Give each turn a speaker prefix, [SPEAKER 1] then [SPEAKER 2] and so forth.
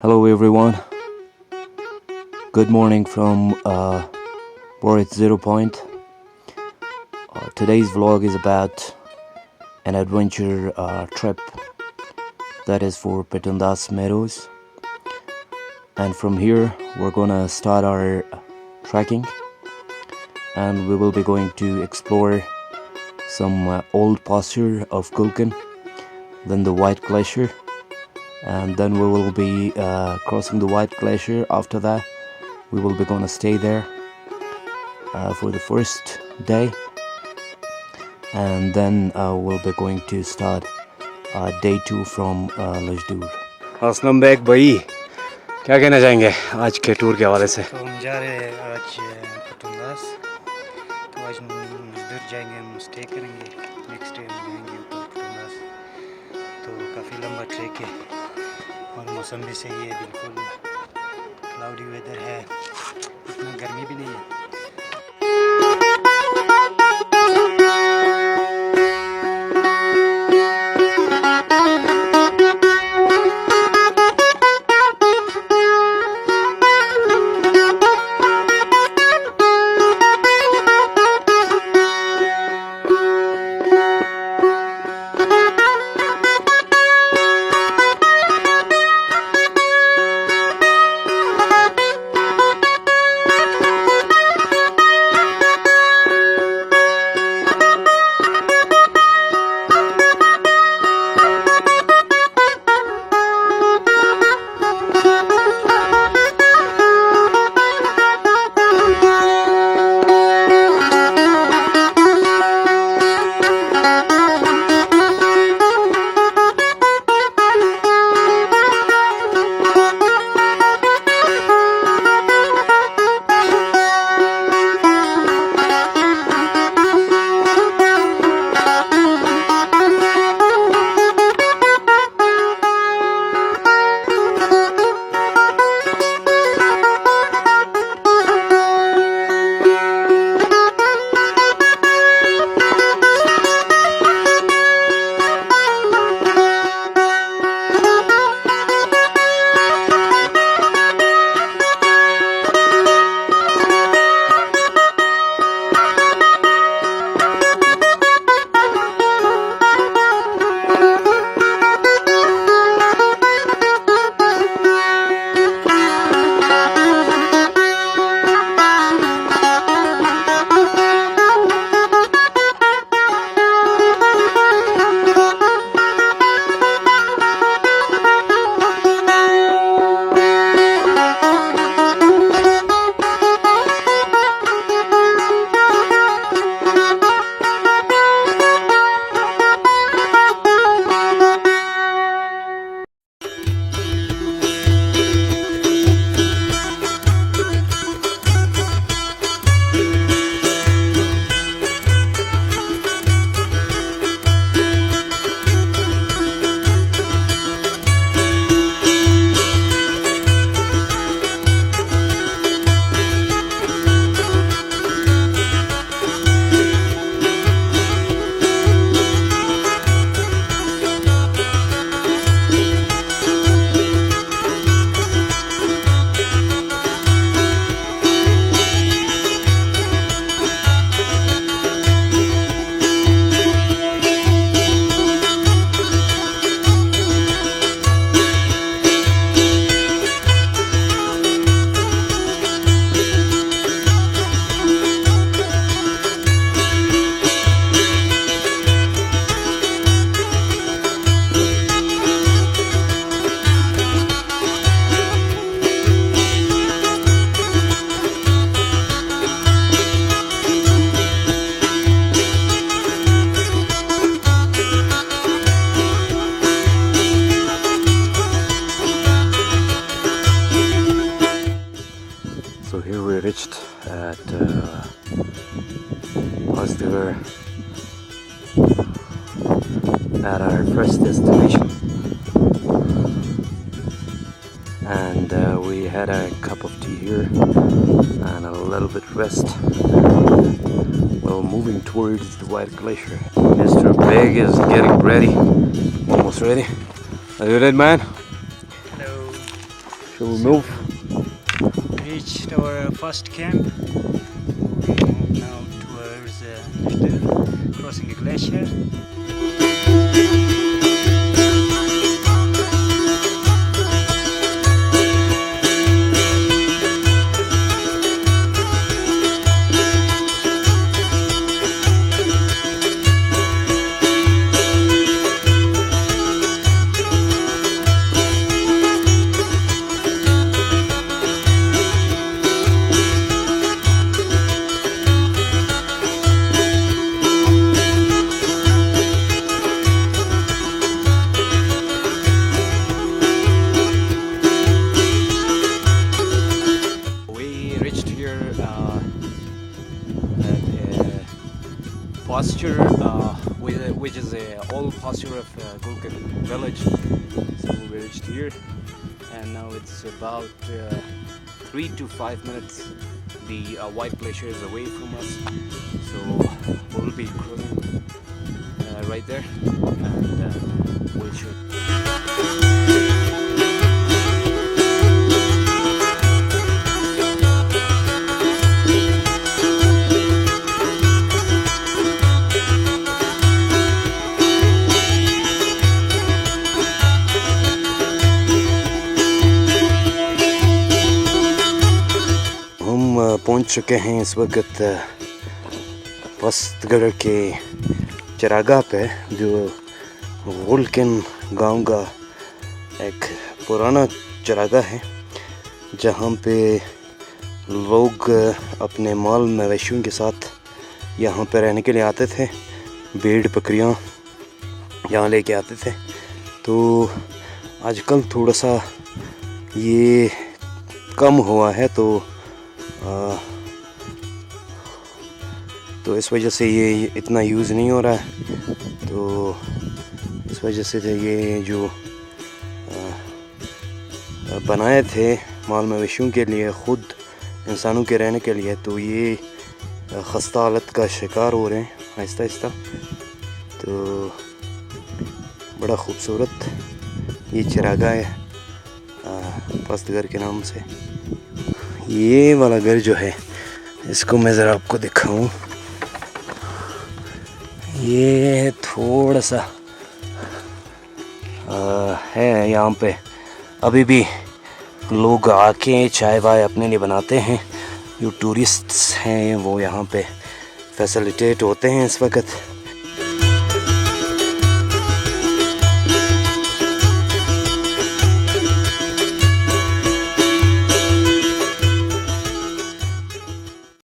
[SPEAKER 1] Hello everyone, good morning from Boris Zero Point. Today's vlog is about an adventure trip that is for Patundas Meadows, and from here we're gonna start our trekking, and we will be going to explore some old pasture of Ghulkin, then the White Glacier, and then we will be crossing the White Glacier. After that we will be gonna stay there for the first day, and then we'll be going to start day 2 from Lajdur.
[SPEAKER 2] Aslam bag भाई, क्या कहना चाहेंगे आज के tour के हवाले से?
[SPEAKER 3] तो हम जा रहे हैं आज पटुंदास। तो आज हम उधर जाएंगे, हम स्टे करेंगे, नेक्स्ट डे हम जाएंगे ऊपर पटुंदास। तो काफ़ी लंबा ट्रैक है और मौसम भी सही है, बिल्कुल क्लाउडी वेदर है, इतना गर्मी भी नहीं है।
[SPEAKER 1] So here we reached at Pasture, at our first destination, and we had a cup of tea here and a little bit rest, and we're moving towards the White Glacier. Mr. Big is getting ready, almost ready. Are you ready, man?
[SPEAKER 3] Hello.
[SPEAKER 2] Shall we move?
[SPEAKER 3] Reached our first camp. We move now towards Nishdir, crossing a glacier.
[SPEAKER 1] Pasture, which is a old pasture of Ghulkin village. So we reached here, and now it's about 3 to 5 minutes. The white glacier is away from us, so we'll be cruising right there, and we'll shoot.
[SPEAKER 2] पहुंच चुके हैं इस वक्त पस्तगढ़ के चरागाह पे, जो गुलकिन गांव का एक पुराना चरागाह है, जहां पे लोग अपने माल मवेशियों के साथ यहां पे रहने के लिए आते थे। भेड़ बकरियां यहाँ लेके आते थे। तो आजकल थोड़ा सा ये कम हुआ है, तो इस वजह से ये इतना यूज़ नहीं हो रहा है। तो इस वजह से ये जो बनाए थे माल मवेशियों के लिए, ख़ुद इंसानों के रहने के लिए, तो ये खस्ता हालत का शिकार हो रहे हैं आहिस्ता आहिस्ता। तो बड़ा ख़ूबसूरत ये चरागाह है पस्तगढ़ के नाम से। ये वाला घर जो है, इसको मैं ज़रा आपको दिखाऊं। ये थोड़ा सा है, यहाँ पे अभी भी लोग आके चाय वाय अपने लिए बनाते हैं। जो टूरिस्ट्स हैं वो यहाँ पे फैसिलिटेट होते हैं इस वक्त।